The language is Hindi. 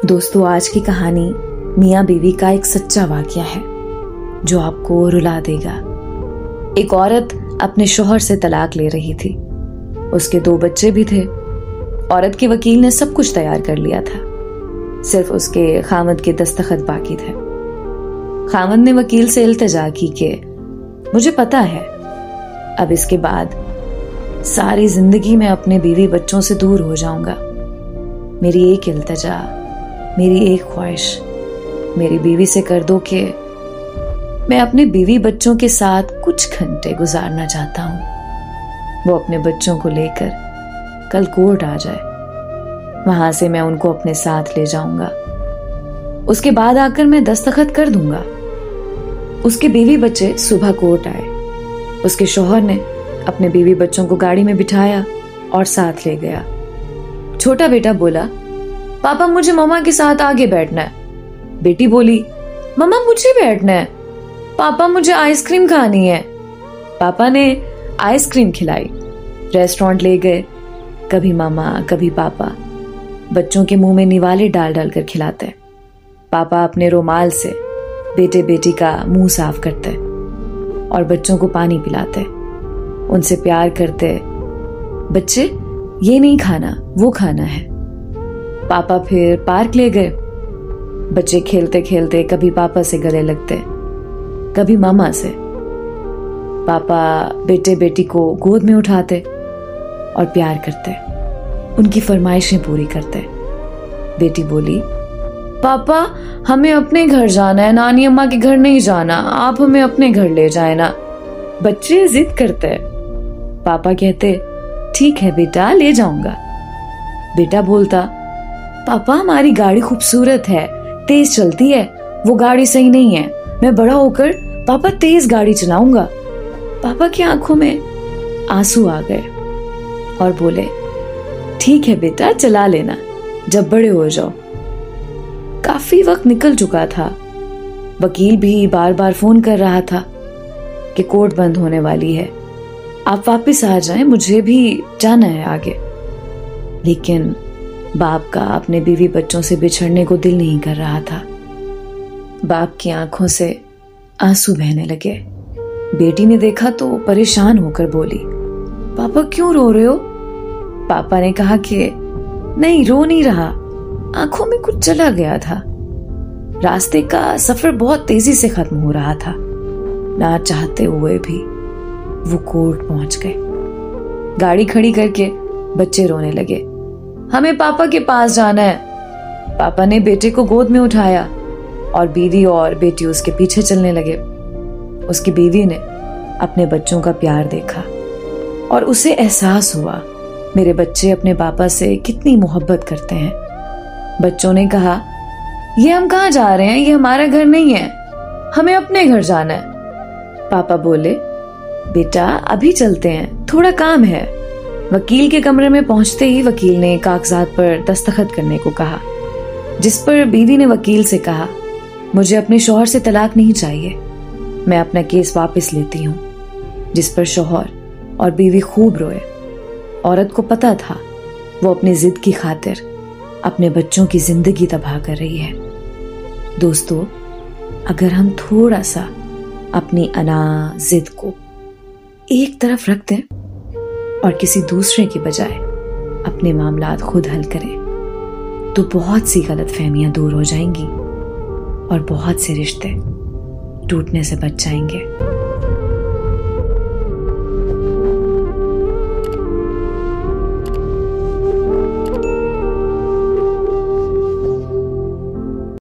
दोस्तों, आज की कहानी मियाँ बीवी का एक सच्चा वाकया है जो आपको रुला देगा। एक औरत अपने शौहर से तलाक ले रही थी। उसके 2 बच्चे भी थे। औरत के वकील ने सब कुछ तैयार कर लिया था, सिर्फ उसके खामद के दस्तखत बाकी थे। खामद ने वकील से इल्तिजा की कि मुझे पता है अब इसके बाद सारी जिंदगी मैं अपने बीवी बच्चों से दूर हो जाऊंगा। मेरी एक इल्तिजा, मेरी एक ख्वाहिश मेरी बीवी से कर दो कि मैं अपने बीवी बच्चों के साथ कुछ घंटे गुजारना चाहता हूं। वो अपने बच्चों को लेकर कल कोर्ट आ जाए, वहां से मैं उनको अपने साथ ले जाऊंगा। उसके बाद आकर मैं दस्तखत कर दूंगा। उसके बीवी बच्चे सुबह कोर्ट आए। उसके शौहर ने अपने बीवी बच्चों को गाड़ी में बिठाया और साथ ले गया। छोटा बेटा बोला, पापा मुझे मम्मा के साथ आगे बैठना है। बेटी बोली, मम्मा मुझे बैठना है। पापा मुझे आइसक्रीम खानी है। पापा ने आइसक्रीम खिलाई, रेस्टोरेंट ले गए। कभी मामा कभी पापा बच्चों के मुंह में निवाले डाल डाल कर खिलाते। पापा अपने रुमाल से बेटे बेटी का मुंह साफ करते और बच्चों को पानी पिलाते, उनसे प्यार करते। बच्चे, ये नहीं खाना, वो खाना है। पापा फिर पार्क ले गए। बच्चे खेलते खेलते कभी पापा से गले लगते, कभी मामा से। पापा बेटे बेटी को गोद में उठाते और प्यार करते, उनकी फरमाइशें पूरी करते। बेटी बोली, पापा हमें अपने घर जाना है, नानी अम्मा के घर नहीं जाना, आप हमें अपने घर ले जाए ना। बच्चे जिद करते। पापा कहते, ठीक है बेटा, ले जाऊंगा। बेटा बोलता, पापा हमारी गाड़ी खूबसूरत है, तेज चलती है, वो गाड़ी सही नहीं है। मैं बड़ा होकर पापा तेज गाड़ी चलाऊंगा। पापा की आंखों में आंसू आ गए और बोले, ठीक है बेटा, चला लेना जब बड़े हो जाओ। काफी वक्त निकल चुका था। वकील भी बार बार फोन कर रहा था कि कोर्ट बंद होने वाली है, आप वापस आ जाएं, मुझे भी जाना है आगे। लेकिन बाप का अपने बीवी बच्चों से बिछड़ने को दिल नहीं कर रहा था। बाप की आंखों से आंसू बहने लगे। बेटी ने देखा तो परेशान होकर बोली, पापा क्यों रो रहे हो? पापा ने कहा कि नहीं, रो नहीं रहा, आंखों में कुछ चला गया था। रास्ते का सफर बहुत तेजी से खत्म हो रहा था। ना चाहते हुए भी वो कोर्ट पहुंच गए। गाड़ी खड़ी करके बच्चे रोने लगे, हमें पापा के पास जाना है। पापा ने बेटे को गोद में उठाया और बीवी और बेटी उसके पीछे चलने लगे। उसकी बीवी ने अपने बच्चों का प्यार देखा और उसे एहसास हुआ मेरे बच्चे अपने पापा से कितनी मोहब्बत करते हैं। बच्चों ने कहा, ये हम कहाँ जा रहे हैं, ये हमारा घर नहीं है, हमें अपने घर जाना है। पापा बोले, बेटा अभी चलते हैं, थोड़ा काम है। वकील के कमरे में पहुंचते ही वकील ने कागजात पर दस्तखत करने को कहा, जिस पर बीवी ने वकील से कहा, मुझे अपने शौहर से तलाक नहीं चाहिए, मैं अपना केस वापस लेती हूँ। जिस पर शौहर और बीवी खूब रोए। औरत को पता था वो अपनी जिद की खातिर अपने बच्चों की जिंदगी तबाह कर रही है। दोस्तों, अगर हम थोड़ा सा अपनी अना जिद को एक तरफ रख दें और किसी दूसरे के बजाय अपने मामलात खुद हल करें तो बहुत सी गलतफहमियां दूर हो जाएंगी और बहुत से रिश्ते टूटने से बच जाएंगे।